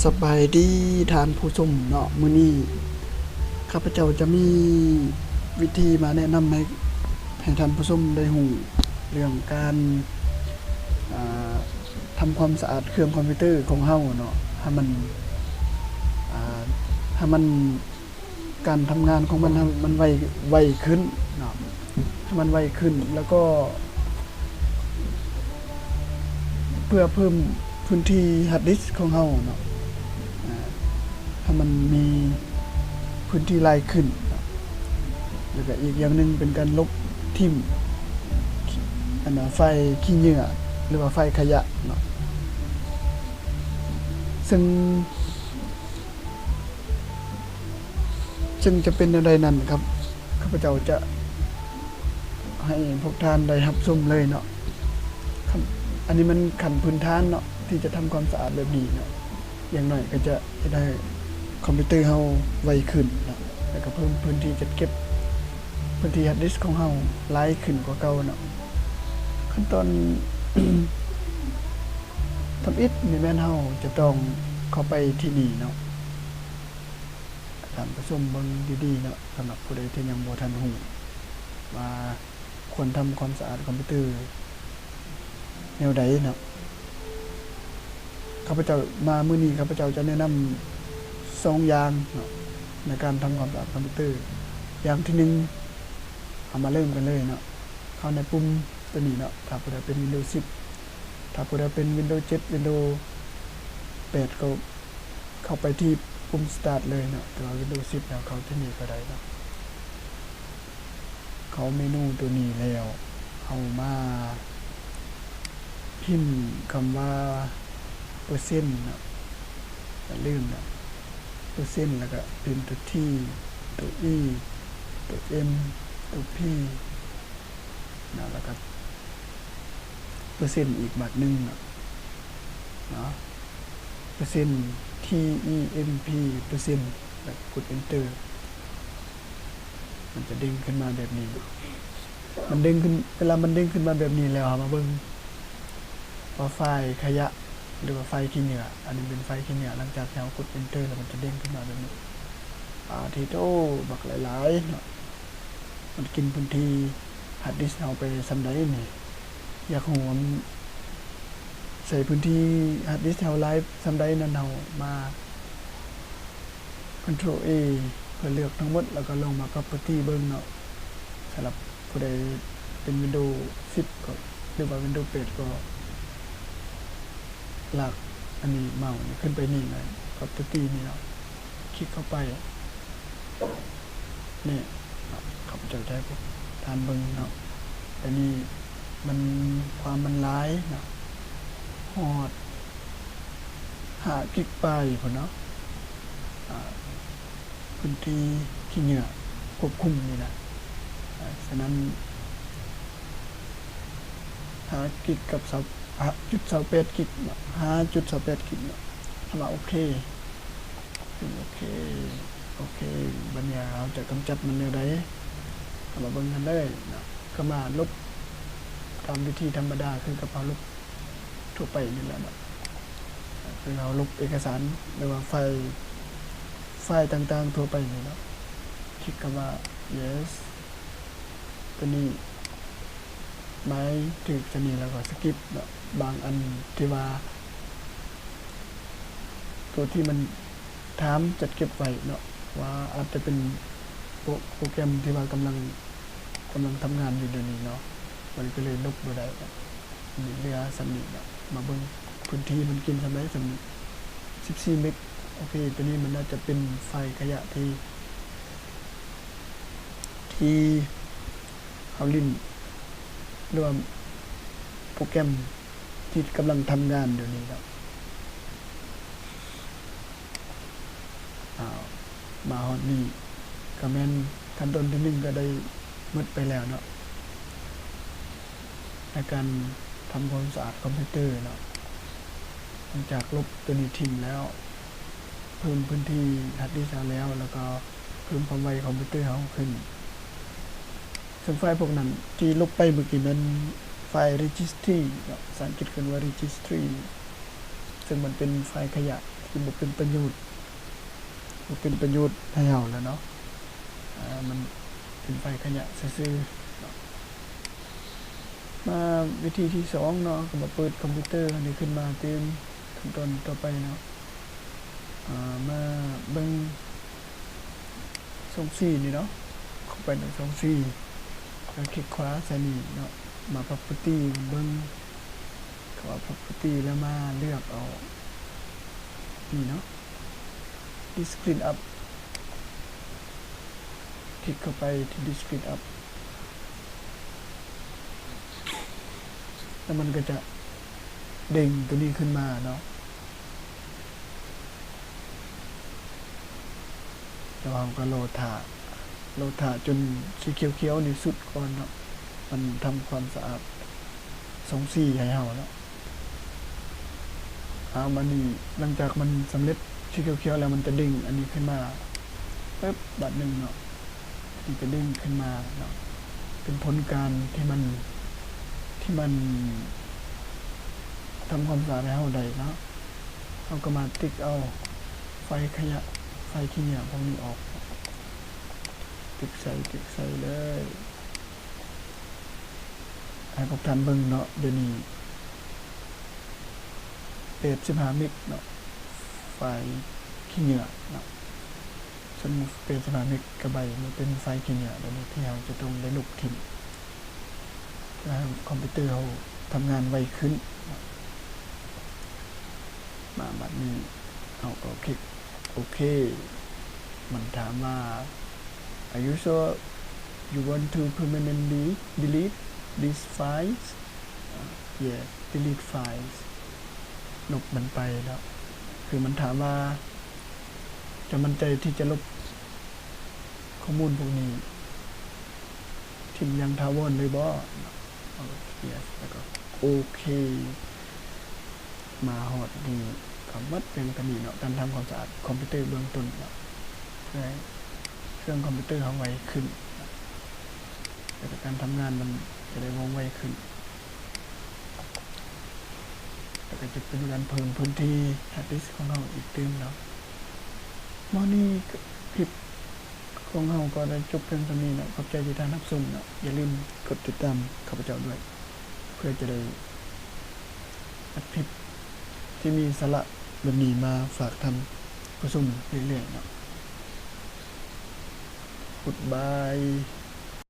สบายดีท่านผู้ชมเนาะมื้อนี้ข้าพเจ้าจะมีวิธีมาแนะนำให้ท่านผู้ชมได้รู้เรื่องการอ่าทำความสะอาดเครื่องคอมพิวเตอร์ของเฮาเนาะให้มันอ่าให้มันการทำงานของมันให้มันไวขึ้นเนาะให้มันไวขึ้นแล้วก็เพื่อเพิ่มพื้นที่ฮาร์ดดิสก์ของเฮาเนาะให้มันมีพื้นที่หลายขึ้นเนาะแล้วก็อีกอย่างหนึงเป็นการลบทิ่มไฟขี้เหงื่อหรือว่าไฟขยะเนาะซึ่งจะเป็นอะไรนั่นครับข้าพเจ้าจะให้พวกท่านได้รับชมเลยเนาะอันนี้มันขั้นพื้นฐานเนาะที่จะทำความสะอาดแบบนี้เนาะอย่างน้อยก็จะได้คอมพิวเตอร์เฮาไวขึ้นเนาะแล้วก็เพิ่มพื้นที่จัดเก็บพื้นที่ฮาร์ดดิสก์ของเฮาหลายขึ้นกว่าเก่าเนาะขั้นตอน ทำอิฐนี่แม่นเฮาจะต้องเข้าไปที่นี่เนาะท่านผู้ชมเบิ่งดีๆเนาะสำหรับผู้ใดที่ยังบ่ทันรู้ว่าควรทำความสะอาดคอมพิวเตอร์แนวใดเนาะข้าพเจ้ามามื้อนี้ข้าพเจ้าจะแนะนำ2อย่างเนาะในการทำความสะอาดคอมพิวเตอร์อย่างที่1เอามาเริ่มกันเลยเนาะเข้าในปุ่มตัวนี้เนาะถ้าผู้ใดเป็น Windows 10ถ้าผู้ใดเป็น Windows 7 Windows 8ก็เข้าไปที่ปุ่ม Start เลยเนาะแต่ว่า Windows 10แล้วเข้าที่นี่ก็ได้เนาะเข้าเมนูตัวนี้แล้วเอามาพิมพ์คำว่าเปอร์เซ็นต์เนาะอย่าลืมนะเปอร์เซ็นต์แล้วก็เป็นตัว T ตัว E ตัว M ตัว P นะแล้วก็เปอร์เซ็นต์อีกบัตรหนึ่งเนาะเปอร์เซ็นต์ TEMP เปอร์เซ็นต์แล้วกด Enter มันจะเด้งขึ้นมาแบบนี้มันเด้งขึ้นเวลามันเด้งขึ้นมาแบบนี้แล้วมาเบิ่งว่าไฟล์ขยะหรือว่าไฟล์ขี้เหงื่ออันนี้เป็นไฟล์ขี้เหงื่อหลังจากที่เรากด Enter แล้วมันจะเด้งขึ้นมาแบบนี้ทีโตบักหลายๆเนาะมันกินพื้นที่ฮาร์ดดิสก์เราไปซำใดนี่อยากรู้ว่าใส่พื้นที่ฮาร์ดดิสก์เราหลายซำใดนั่นเฮามา Ctrl A เพื่อเลือกทั้งหมดแล้วก็ลงมา Property เบิ่งเนาะสำหรับผู้ใดเป็น Windows 10ก็หรือว่า Windows 8ก็ลากอันนี้เมาส์ขึ้นไปนี่เลย Property นี่เนาะคลิกเข้าไปนี่เขาจะใช้พวกทานเบิ่งเนาะอันนี้มันความมันหลายเนาะฮอด5 กิกะไบต์พุ่นเนาะพื้นที่ขี้เหงื่อควบคุมนี่นะฉะนั้น5 กิกกับ5.28 กิก5.28 กิกทำมาโอเคบัดนี้เราจะกำจัดมันแนวใดเอามาเบิ่งกันเลยนะก็มาลบตามวิธีธรรมดาคือกระเป๋าลบทั่วไปนี่แหละเนาะคือเราลบเอกสารหรือว่าไฟล์ต่างๆทั่วไปนี่เนาะคลิกคำว่า yes ตัวนี้ไม้ถึกตัวนี้แล้วก็สกิปเนาะบางอันที่ว่าตัวที่มันถามจัดเก็บไว้เนาะว่าอาจจะเป็นโปรแกรมที่ว่ากำลังทำงานอยู่เดี๋ยวนี้เนาะมันก็เลยลบบ่ได้มีเหลือสำนี้เนาะมาเบิ่งพื้นที่มันกินสำได้สำนี้14 เมกโอเคตัวนี้มันน่าจะเป็นไฟล์ขยะที่เฮาลิ้นหรือว่าโปรแกรมที่กำลังทำงานเดี๋ยวนี้เนาะมาฮอดนี้ก็แม่นขั้นตอนที่1ก็ได้หมดไปแล้วเนาะในการทำความสะอาดคอมพิวเตอร์เนาะหลังจากลบตัวนี้ทิ้งแล้วเพิ่มพื้นที่ฮาร์ดดิสก์แล้วก็เพิ่มความไวคอมพิวเตอร์เฮาขึ้นซึ่งไฟล์พวกนั้นที่ลบไปเมื่อกี้มันไฟล์ registry เนาะภาษาอังกฤษเรียกว่า registry ซึ่งมันเป็นไฟล์ขยะ ที่บ่เป็นประโยชน์ให้เฮาแล้วเนาะมันเป็นไฟขยะซื่อๆมาวิธีที่2เนาะก็มาเปิดคอมพิวเตอร์อันนี้ขึ้นมาเต็มขั้นตอนต่อไปเนาะมาเบิ่ง24นี่เนาะเข้าไปใน24แล้วคลิกขวาใส่นี่เนาะมา property เบิ่งเข้า property แล้วมาเลือกเอานี่เนาะ discrete up คลิกเข้าไปที่ discrete up แล้วมันก็จะเด้งตัวนี้ขึ้นมาเนาะแล้วเราก็โหลดถ่าจนสีเขียวๆนี่สุดก่อนเนาะมันทำความสะอาด24ให้เฮาแล้วมันนี่หลังจากมันสำเร็จสีเขียวๆแล้วมันจะเด้งอันนี้ขึ้นมาปึ๊บบัดนึงเนาะมันจะเด้งขึ้นมาเนาะเป็นผลการที่มันทำความสะอาดให้เฮาได้เนาะเฮาก็มาติ๊กเอาไฟขยะไฟขี้เหนียวพวกนี้ออกติ๊กใส่เลยให้พวกท่านเบิ่งเนาะเดี๋ยวนี้15 เมกเนาะไฟขี้เหนียวเนาะสมมุติ15 เมกะไบต์มันเป็นไฟขี้เหนียวเดี๋ยวนี้ที่เราจะต้องได้ลบทิ้งแล้วคอมพิวเตอร์เราทำงานไวขึ้นมาบัดนี้เอาก็คลิกโอเคมันถามว่า Are you sure you want to permanently delete these files yes delete files ลบมันไปแล้วคือมันถามว่าจะมั่นใจที่จะลบข้อมูลพวกนี้ทิ้งยังถาวรเลยบ่ yes แล้วก็โอเคมาฮอดนี่ก็หมดเพียงเท่านี้เนาะการทำความสะอาดคอมพิวเตอร์เบื้องต้นเนาะเพื่อให้เครื่องคอมพิวเตอร์เฮาไวขึ้นแล้วก็การทำงานมันจะได้ว่องไวขึ้นแล้วก็จะเป็นการเพิ่มพื้นที่ฮาร์ดดิสก์ของเราอีกตึงเนาะมอนี่คลิปของเราก็ได้จบเพียงเท่านี้เนาะขอบใจที่ท่านรับชมเนาะอย่าลืมกดติดตามข้าพเจ้าด้วยเพื่อจะได้อัดคลิปที่มีสาระแบบนี้มาฝากท่านผู้ชมเรื่อยๆเนาะ Goodbye